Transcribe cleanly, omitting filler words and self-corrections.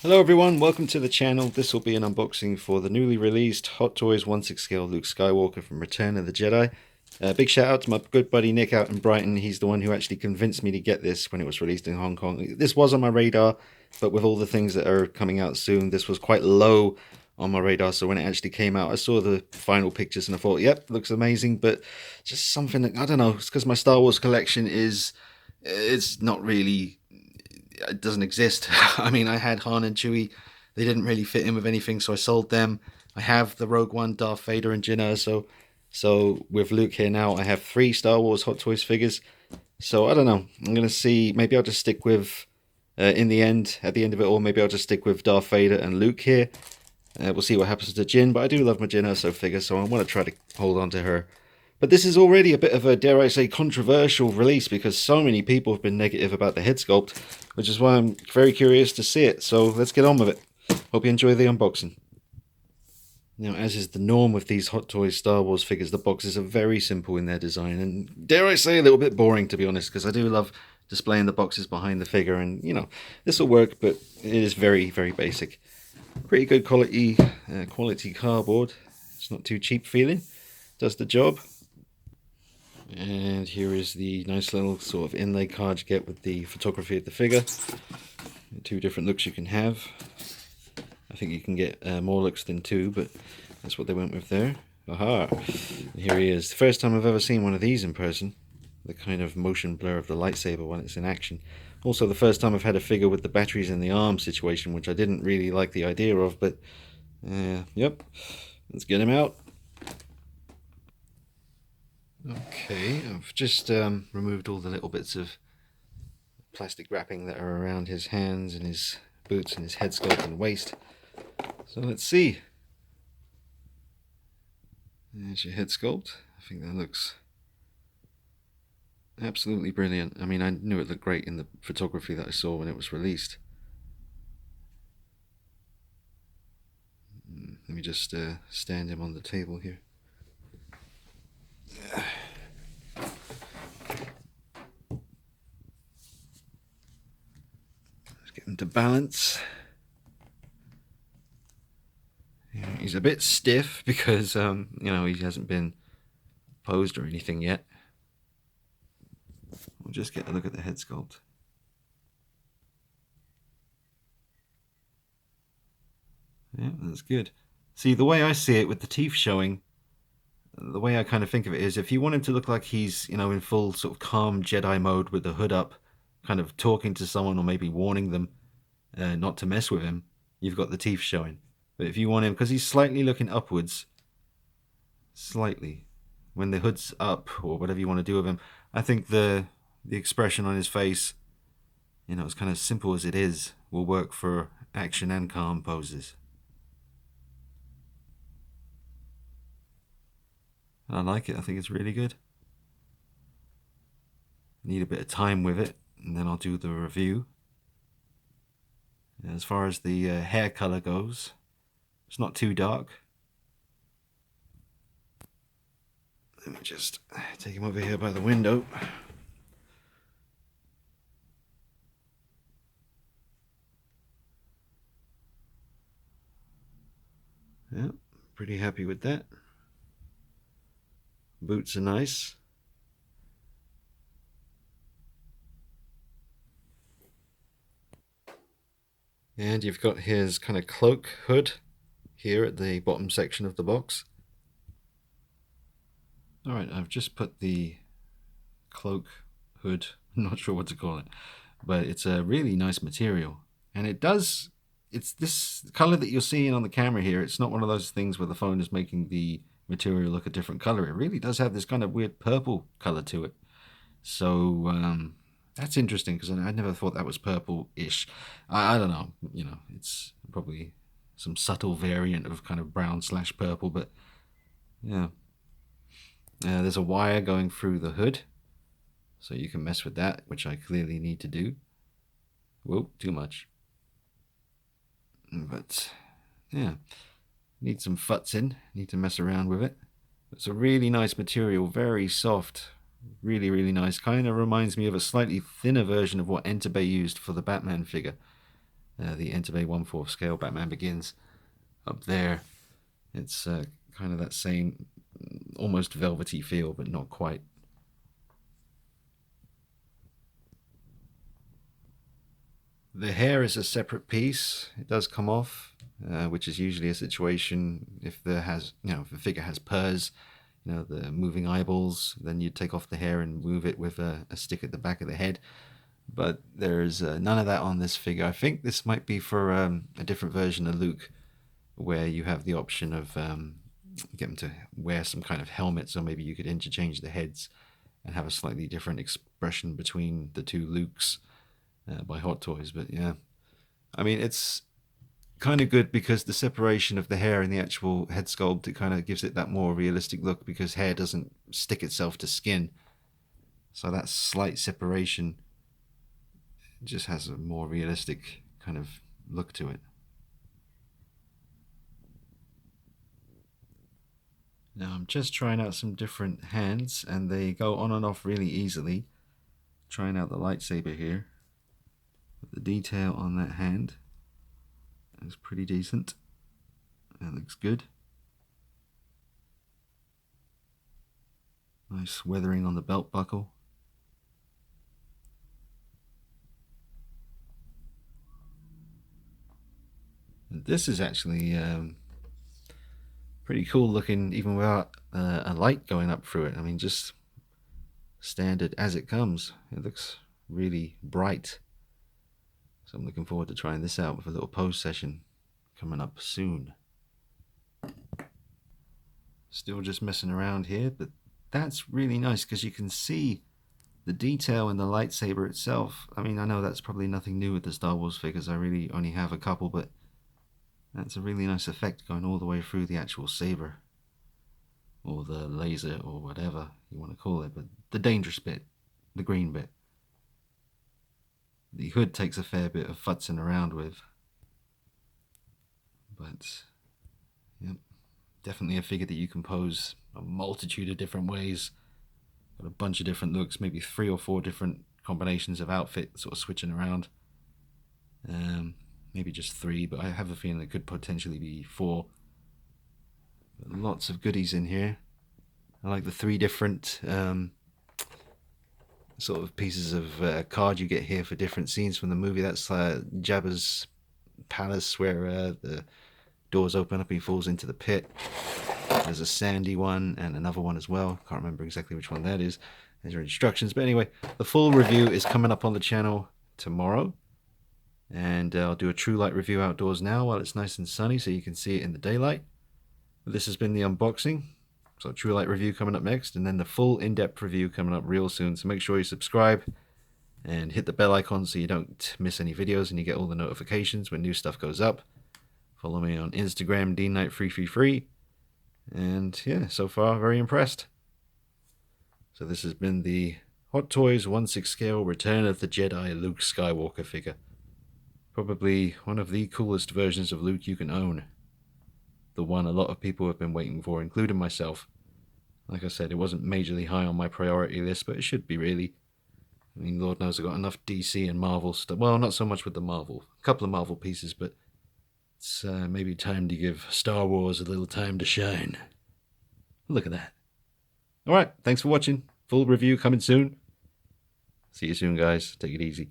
Hello everyone, welcome to the channel. This will be an unboxing for the newly released Hot Toys 1/6 scale Luke Skywalker from Return of the Jedi. Big shout out to my good buddy Nick out in Brighton. He's the one who actually convinced me to get this when it was released in Hong Kong. This was on my radar, but with all the things that are coming out soon, this was quite low on my radar. So when it actually came out, I saw the final pictures and I thought, yep, looks amazing, but just something that, I don't know, it's because my Star Wars collection it's not really, it doesn't exist. I mean, I had Han and Chewie. They didn't really fit in with anything, so I sold them. I have the Rogue One, Darth Vader, and Jedi. So with Luke here now, I have 3 Star Wars Hot Toys figures. So I don't know. I'm gonna see. Maybe I'll just stick with, at the end of it all, maybe I'll just stick with Darth Vader and Luke here. We'll see what happens to Jin, but I do love my Jin Erso figure, so I want to try to hold on to her. But this is already a bit of a, dare I say, controversial release because so many people have been negative about the head sculpt, which is why I'm very curious to see it. So let's get on with it. Hope you enjoy the unboxing. Now, as is the norm with these Hot Toys Star Wars figures, the boxes are very simple in their design and, dare I say, a little bit boring, to be honest, because I do love displaying the boxes behind the figure, and, you know, this will work, but it is very, very basic. Pretty good quality cardboard. It's not too cheap feeling. Does the job. And here is the nice little sort of inlay card you get with the photography of the figure. 2 different looks you can have. I think you can get more looks than 2, but that's what they went with there. Aha! And here he is. The first time I've ever seen one of these in person. The kind of motion blur of the lightsaber when it's in action. Also the first time I've had a figure with the batteries in the arm situation, which I didn't really like the idea of, but yep. Let's get him out. Okay, I've just removed all the little bits of plastic wrapping that are around his hands and his boots and his head sculpt and waist. So let's see. There's your head sculpt. I think that looks absolutely brilliant. I mean, I knew it looked great in the photography that I saw when it was released. Let me just stand him on the table here. Let's get him to balance. He's a bit stiff because, you know, he hasn't been posed or anything yet. We'll just get a look at the head sculpt. Yeah, that's good. See, the way I see it with the teeth showing, the way I kind of think of it is, if you want him to look like he's, you know, in full sort of calm Jedi mode with the hood up, kind of talking to someone or maybe warning them not to mess with him, you've got the teeth showing. But if you want him, because he's slightly looking upwards, slightly, when the hood's up or whatever you want to do with him, I think the expression on his face, you know, as kind of simple as it is, will work for action and calm poses. I like it. I think it's really good. Need a bit of time with it, and then I'll do the review. As far as the hair color goes, it's not too dark. Let me just take him over here by the window. Yeah, pretty happy with that. Boots are nice. And you've got his kind of cloak hood here at the bottom section of the box. Alright, I've just put the cloak hood, I'm not sure what to call it, but it's a really nice material. And it's this color that you're seeing on the camera here. It's not one of those things where the phone is making the material look a different color. It really does have this kind of weird purple color to it. So that's interesting because I never thought that was purple-ish. I don't know, you know, it's probably some subtle variant of kind of brown/purple, but yeah. There's a wire going through the hood, so you can mess with that, which I clearly need to do. Whoa, too much. But yeah, need some futzing, need to mess around with it. It's a really nice material, very soft, really, really nice. Kind of reminds me of a slightly thinner version of what Entebbe used for the Batman figure. the Entebbe 1/4 scale Batman Begins. Up there, it's kind of that same almost velvety feel, but not quite. The hair is a separate piece. It does come off, which is usually a situation if if the figure has purrs, the moving eyeballs, then you take off the hair and move it with a stick at the back of the head. But there's none of that on this figure. I think this might be for a different version of Luke, where you have the option of get him to wear some kind of helmet, so maybe you could interchange the heads and have a slightly different expression between the two Lukes by Hot Toys. But yeah, I mean, it's kind of good because the separation of the hair and the actual head sculpt, it kind of gives it that more realistic look because hair doesn't stick itself to skin. So that slight separation just has a more realistic kind of look to it. Now I'm just trying out some different hands, and they go on and off really easily. Trying out the lightsaber here. But the detail on that hand is pretty decent. That looks good. Nice weathering on the belt buckle. And this is actually pretty cool looking, even without a light going up through it. I mean, just standard as it comes. It looks really bright. So I'm looking forward to trying this out with a little pose session coming up soon. Still just messing around here, but that's really nice because you can see the detail in the lightsaber itself. I mean, I know that's probably nothing new with the Star Wars figures. I really only have a couple, but that's a really nice effect going all the way through the actual saber, or the laser, or whatever you want to call it. But the dangerous bit, the green bit. The hood takes a fair bit of futzing around with. But, yep, definitely a figure that you can pose a multitude of different ways. Got a bunch of different looks, maybe 3 or 4 different combinations of outfit sort of switching around. Maybe just 3, but I have a feeling it could potentially be 4. But lots of goodies in here. I like the 3 different sort of pieces of card you get here for different scenes from the movie. That's Jabba's palace where the doors open up and he falls into the pit. There's a sandy one and another one as well. Can't remember exactly which one that is. There's your instructions. But anyway, the full review is coming up on the channel tomorrow. And I'll do a true light review outdoors now while it's nice and sunny so you can see it in the daylight. This has been the unboxing. So true light review coming up next, and then the full in-depth review coming up real soon. So make sure you subscribe and hit the bell icon so you don't miss any videos and you get all the notifications when new stuff goes up. Follow me on Instagram, DKnight333. And yeah, so far very impressed. So this has been the Hot Toys 1/6 scale Return of the Jedi Luke Skywalker figure. Probably one of the coolest versions of Luke you can own. The one a lot of people have been waiting for, including myself. Like I said, it wasn't majorly high on my priority list, but it should be really. I mean, Lord knows I've got enough DC and Marvel stuff. Well, not so much with the Marvel. A couple of Marvel pieces, but it's maybe time to give Star Wars a little time to shine. Look at that. Alright, thanks for watching. Full review coming soon. See you soon, guys. Take it easy.